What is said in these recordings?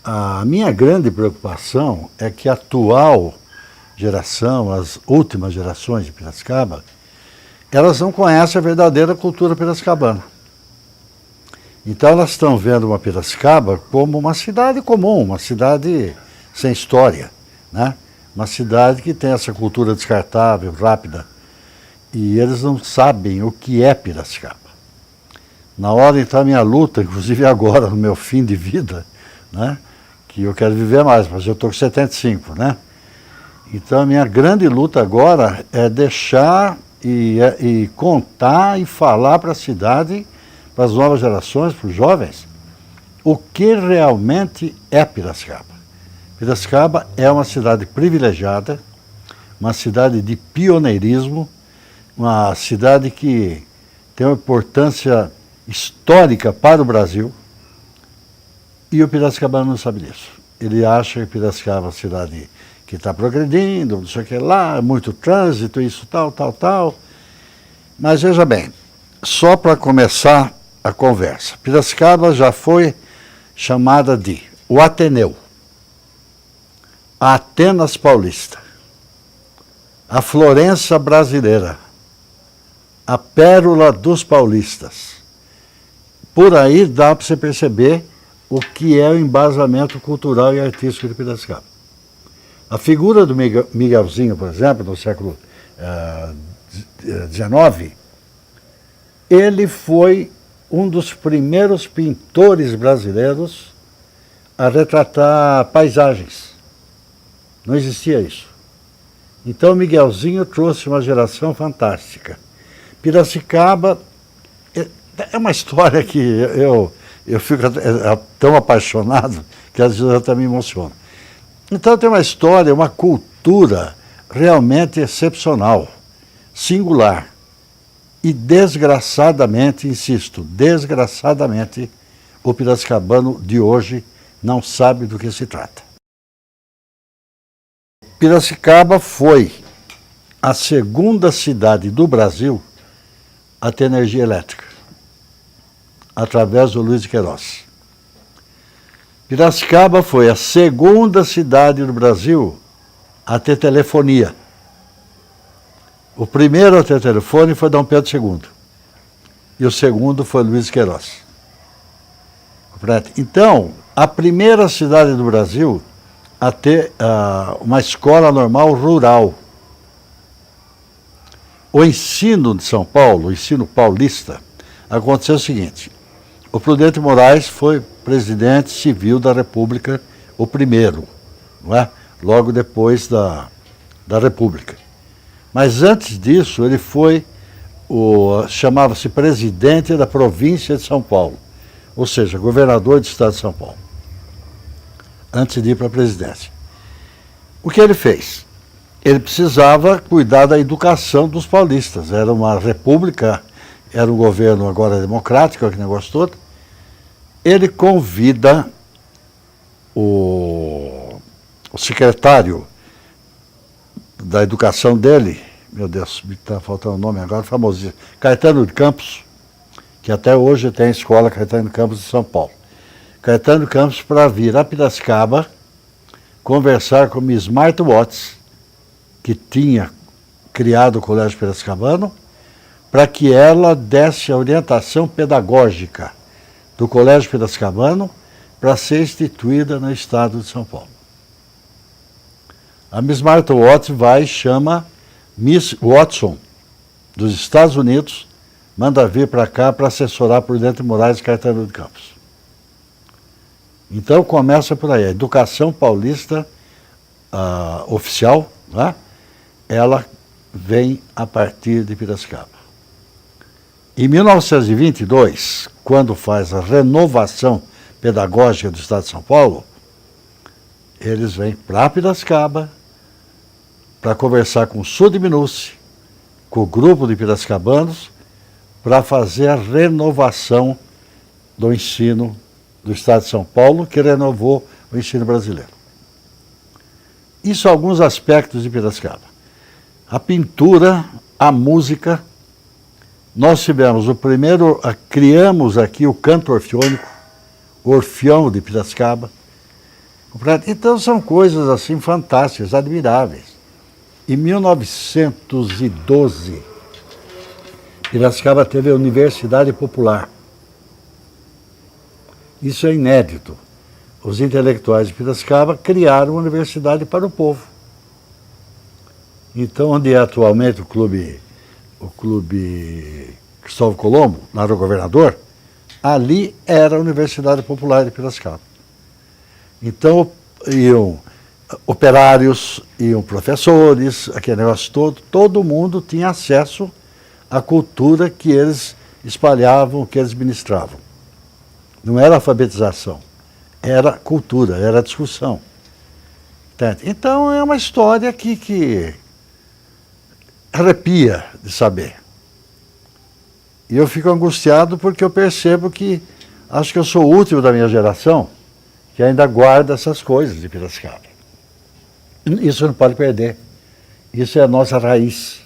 A minha grande preocupação é que a atual geração, as últimas gerações de Piracicaba, elas não conhecem a verdadeira cultura piracicabana. Então elas estão vendo uma Piracicaba como uma cidade comum, uma cidade sem história, né? Uma cidade que tem essa cultura descartável, rápida, e eles não sabem o que é Piracicaba. Na hora então a minha luta, inclusive agora no meu fim de vida, né? Que eu quero viver mais, mas eu estou com 75, né? Então a minha grande luta agora é deixar e contar e falar para a cidade, para as novas gerações, para os jovens, o que realmente é Piracicaba. Piracicaba é uma cidade privilegiada, uma cidade de pioneirismo, uma cidade que tem uma importância histórica para o Brasil, e o piracicabano não sabe disso. Ele acha que Piracicaba é uma cidade que está progredindo, não sei o que lá, muito trânsito, isso, tal. Mas veja bem, só para começar a conversa, Piracicaba já foi chamada de o Ateneu, a Atenas Paulista, a Florença brasileira, a Pérola dos Paulistas. Por aí dá para você perceber o que é o embasamento cultural e artístico de Piracicaba. A figura do Miguelzinho, por exemplo, no século XIX, ele foi um dos primeiros pintores brasileiros a retratar paisagens. Não existia isso. Então, Miguelzinho trouxe uma geração fantástica. Piracicaba é uma história que eu fico tão apaixonado que às vezes eu até me emociono. Então tem uma história, uma cultura realmente excepcional, singular. E desgraçadamente, insisto, desgraçadamente, o piracicabano de hoje não sabe do que se trata. Piracicaba foi a segunda cidade do Brasil a ter energia elétrica, através do Luiz de Queiroz. Piracicaba foi a segunda cidade do Brasil a ter telefonia. O primeiro a ter telefone foi Dom Pedro II. E o segundo foi Luiz de Queiroz. Então, a primeira cidade do Brasil a ter uma escola normal rural. O ensino de São Paulo, o ensino paulista, aconteceu o seguinte: o Prudente Moraes foi presidente civil da República, o primeiro, não é? Logo depois da República. Mas antes disso, ele foi, chamava-se presidente da província de São Paulo, ou seja, governador do estado de São Paulo, antes de ir para a presidência. O que ele fez? Ele precisava cuidar da educação dos paulistas. Era uma república, era um governo agora democrático, aquele negócio todo. Ele convida o secretário da educação dele, meu Deus, me está faltando o nome agora, famosíssimo, Caetano de Campos, que até hoje tem a escola Caetano de Campos de São Paulo. Caetano de Campos para vir a Piracicaba conversar com Miss Martha Watts, que tinha criado o Colégio Piracicabano, para que ela desse a orientação pedagógica do Colégio Piracicabano para ser instituída no estado de São Paulo. A Miss Martha Watts vai e chama Miss Watson, dos Estados Unidos, manda vir para cá para assessorar Prudente Moraes e Caetano de Campos. Então começa por aí, a educação paulista oficial, né? Ela vem a partir de Piracicaba. Em 1922, quando faz a renovação pedagógica do estado de São Paulo, eles vêm para Piracicaba para conversar com o Sudminuce, com o grupo de piracicabanos, para fazer a renovação do ensino do estado de São Paulo, que renovou o ensino brasileiro. Isso são alguns aspectos de Piracicaba. A pintura, a música. Nós tivemos o primeiro, criamos aqui o canto orfeônico, o Orfeão de Piracicaba. Então são coisas assim fantásticas, admiráveis. Em 1912, Piracicaba teve a Universidade Popular. Isso é inédito. Os intelectuais de Piracicaba criaram uma universidade para o povo. Então, onde é atualmente o Clube Cristóvão Colombo, na Rua Governador, ali era a Universidade Popular de Piracicaba. Então, iam operários, iam professores, aquele negócio todo mundo tinha acesso à cultura que eles espalhavam, que eles ministravam. Não era alfabetização, era cultura, era discussão. Entende? Então é uma história que arrepia de saber. E eu fico angustiado porque eu percebo que acho que eu sou o último da minha geração que ainda guarda essas coisas de Piracicaba. Isso não pode perder. Isso é a nossa raiz.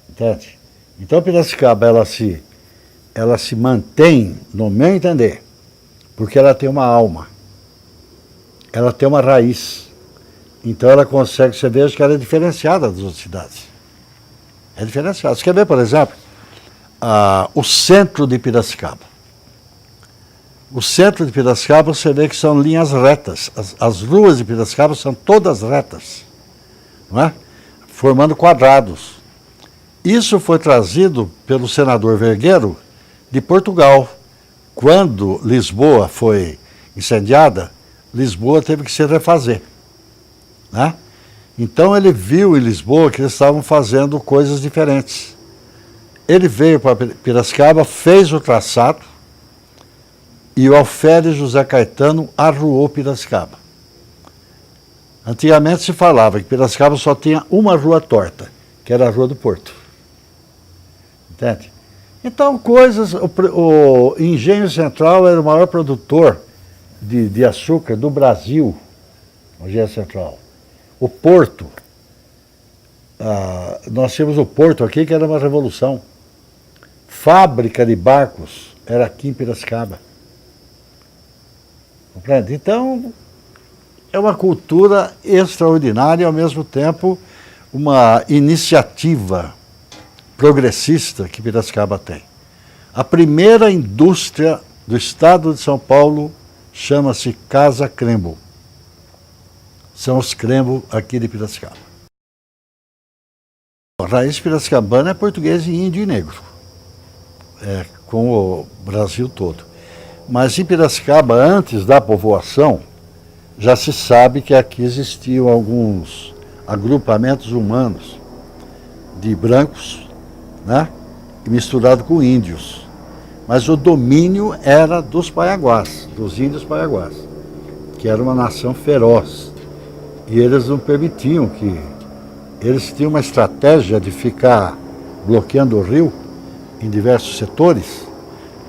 Entende? Então Piracicaba ela se mantém, no meu entender, porque ela tem uma alma, ela tem uma raiz. Então ela consegue, você veja que ela é diferenciada das outras cidades. É diferenciada. Você quer ver, por exemplo, o centro de Piracicaba. O centro de Piracicaba você vê que são linhas retas. As ruas de Piracicaba são todas retas, não é? Formando quadrados. Isso foi trazido pelo senador Vergueiro de Portugal. Quando Lisboa foi incendiada, Lisboa teve que se refazer, né? Então ele viu em Lisboa que eles estavam fazendo coisas diferentes. Ele veio para Piracicaba, fez o traçado e o alferes José Caetano arruou Piracicaba. Antigamente se falava que Piracicaba só tinha uma rua torta, que era a Rua do Porto. Entende? Então, coisas... O Engenho Central era o maior produtor de açúcar do Brasil, o Engenho Central. O Porto, nós tínhamos o Porto aqui, que era uma revolução. Fábrica de barcos era aqui em Piracicaba. Compreende? Então, é uma cultura extraordinária e, ao mesmo tempo, uma iniciativa progressista que Piracicaba tem. A primeira indústria do estado de São Paulo chama-se Casa Crembo. São os Crembo aqui de Piracicaba. A raiz piracicabana é português, índio e negro, com o Brasil todo. Mas em Piracicaba, antes da povoação, já se sabe que aqui existiam alguns agrupamentos humanos de brancos, né, misturado com índios. Mas o domínio era dos paiaguás, dos índios paiaguás, que era uma nação feroz. E eles não permitiam que... Eles tinham uma estratégia de ficar bloqueando o rio em diversos setores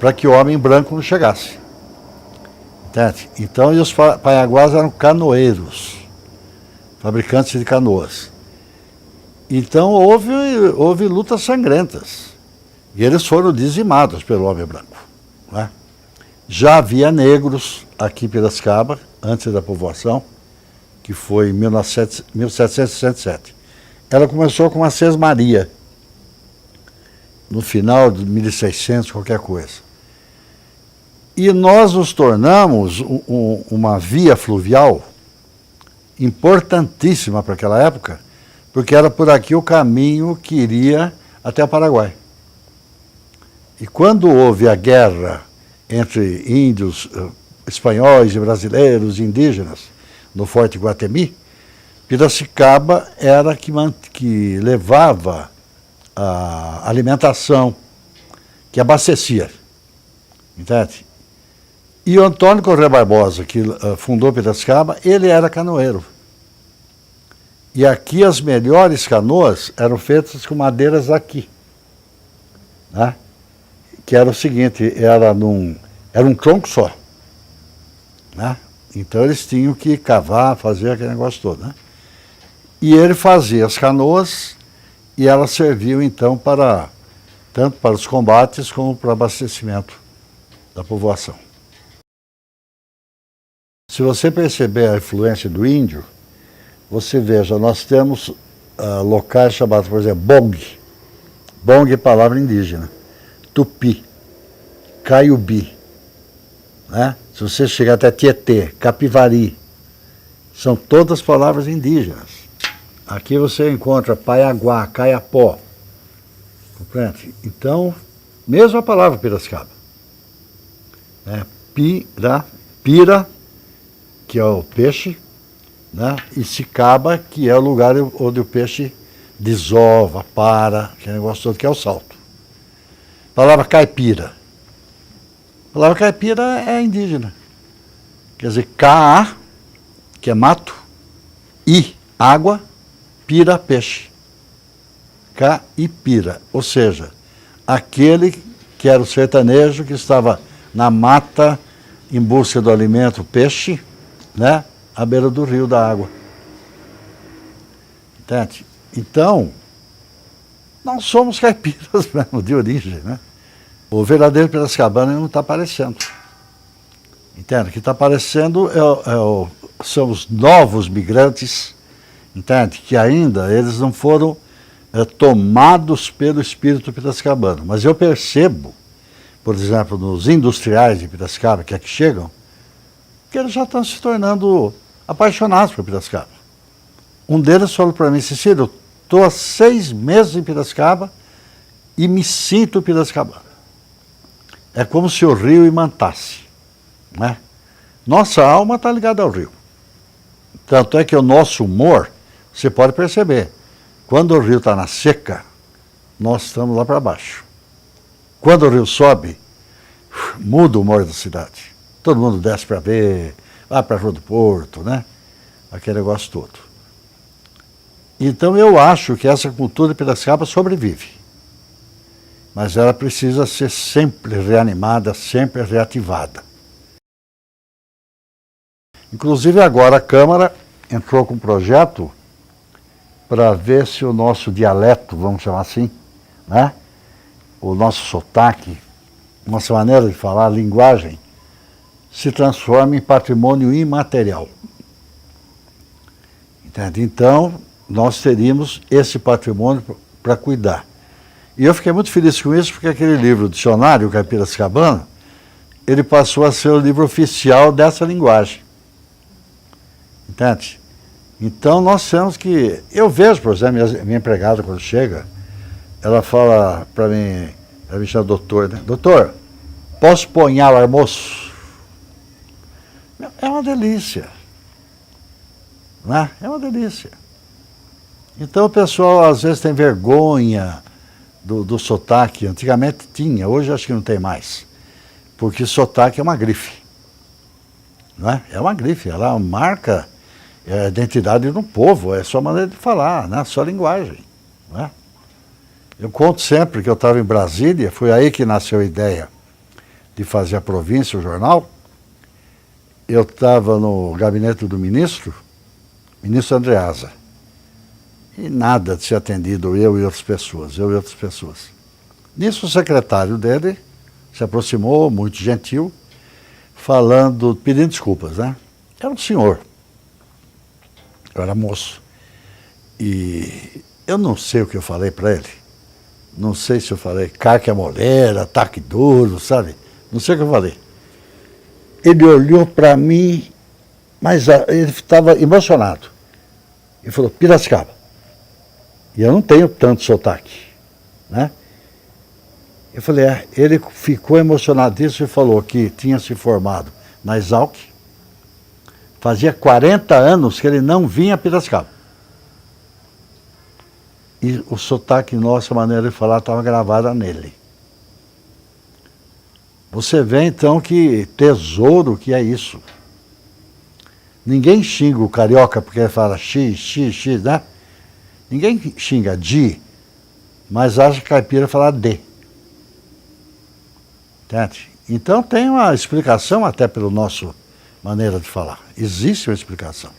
para que o homem branco não chegasse. Entende? Então, e os paiaguás eram canoeiros, fabricantes de canoas. Então, houve lutas sangrentas. E eles foram dizimados pelo homem branco, né? Já havia negros aqui em Piracicaba, antes da povoação, que foi em 1767. Ela começou com a sesmaria, no final de 1600, qualquer coisa. E nós nos tornamos uma via fluvial importantíssima para aquela época, porque era por aqui o caminho que iria até o Paraguai. E quando houve a guerra entre índios, espanhóis e brasileiros, indígenas, no Forte Iguatemi, Piracicaba era que levava a alimentação, que abastecia. Entende? E o Antônio Corrêa Barbosa, que fundou Piracicaba, ele era canoeiro. E aqui as melhores canoas eram feitas com madeiras aqui, né? Que era o seguinte, era um tronco só, né? Então eles tinham que cavar, fazer aquele negócio todo, né? E ele fazia as canoas e elas serviam então tanto para os combates como para o abastecimento da povoação. Se você perceber a influência do índio, você veja, nós temos locais chamados, por exemplo, Bong. Bong é palavra indígena. Tupi, Caiubi, né? Se você chegar até Tietê, Capivari, são todas palavras indígenas. Aqui você encontra Paiaguá, Caiapó, compreende? Então, mesmo a palavra Piracicaba. Pira, que é o peixe, né? E Cicaba, que é o lugar onde o peixe desova, que é o negócio todo, que é o salto. Palavra caipira. A palavra caipira é indígena. Quer dizer, Ca, que é mato, I, água, pira, peixe. Caipira. Ou seja, aquele que era o sertanejo que estava na mata em busca do alimento, peixe, né? À beira do rio da água. Entende? Então, nós somos caipiras mesmo, de origem, né? O verdadeiro piracicabano não está aparecendo. Entende? O que está aparecendo são os novos migrantes, entende? Que ainda eles não foram tomados pelo espírito piracicabano. Mas eu percebo, por exemplo, nos industriais de Piracicaba que aqui chegam, que eles já estão se tornando apaixonados por Piracicaba. Um deles falou para mim: Cecílio, eu estou há 6 meses em Piracicaba e me sinto piracicabano. É como se o rio imantasse, né? Nossa alma está ligada ao rio. Tanto é que o nosso humor, você pode perceber, quando o rio está na seca, nós estamos lá para baixo. Quando o rio sobe, muda o humor da cidade. Todo mundo desce para ver, vai para a Rua do Porto, né? Aquele negócio todo. Então eu acho que essa cultura de Piracicaba sobrevive. Mas ela precisa ser sempre reanimada, sempre reativada. Inclusive agora a Câmara entrou com um projeto para ver se o nosso dialeto, vamos chamar assim, né? O nosso sotaque, nossa maneira de falar, a linguagem, se transforma em patrimônio imaterial. Entende? Então, nós teríamos esse patrimônio para cuidar. E eu fiquei muito feliz com isso, porque aquele livro, o Dicionário Caipiracicabano, ele passou a ser o livro oficial dessa linguagem. Entende? Então nós temos que... Eu vejo, por exemplo, minha empregada quando chega, ela fala para mim, ela me chama doutor, né? Doutor, posso ponhar o almoço? É uma delícia. Não é? É uma delícia. Então o pessoal às vezes tem vergonha do sotaque. Antigamente tinha, hoje acho que não tem mais. Porque sotaque é uma grife. Não é? É uma grife, ela marca a identidade de um povo, é a sua maneira de falar, né? A sua linguagem. Não é? Eu conto sempre que eu estava em Brasília, foi aí que nasceu a ideia de fazer a província, o jornal. Eu estava no gabinete do ministro Andreasa. E nada de ser atendido eu e outras pessoas. Nisso o secretário dele se aproximou, muito gentil, falando, pedindo desculpas, né? Era um senhor. Eu era moço. E eu não sei o que eu falei para ele. Não sei se eu falei carque moleira, ataque duro, sabe? Não sei o que eu falei. Ele olhou para mim, mas ele estava emocionado. Ele falou, Piracicaba. E eu não tenho tanto sotaque, né? Eu falei, ele ficou emocionadíssimo e falou que tinha se formado na Exalc. Fazia 40 anos que ele não vinha a Piracicaba. E o sotaque nosso, a maneira de falar, estava gravada nele. Você vê então que tesouro que é isso. Ninguém xinga o carioca porque ele fala x, né? Ninguém xinga de, mas acha que caipira fala de. Entende? Então tem uma explicação até pela nossa maneira de falar. Existe uma explicação.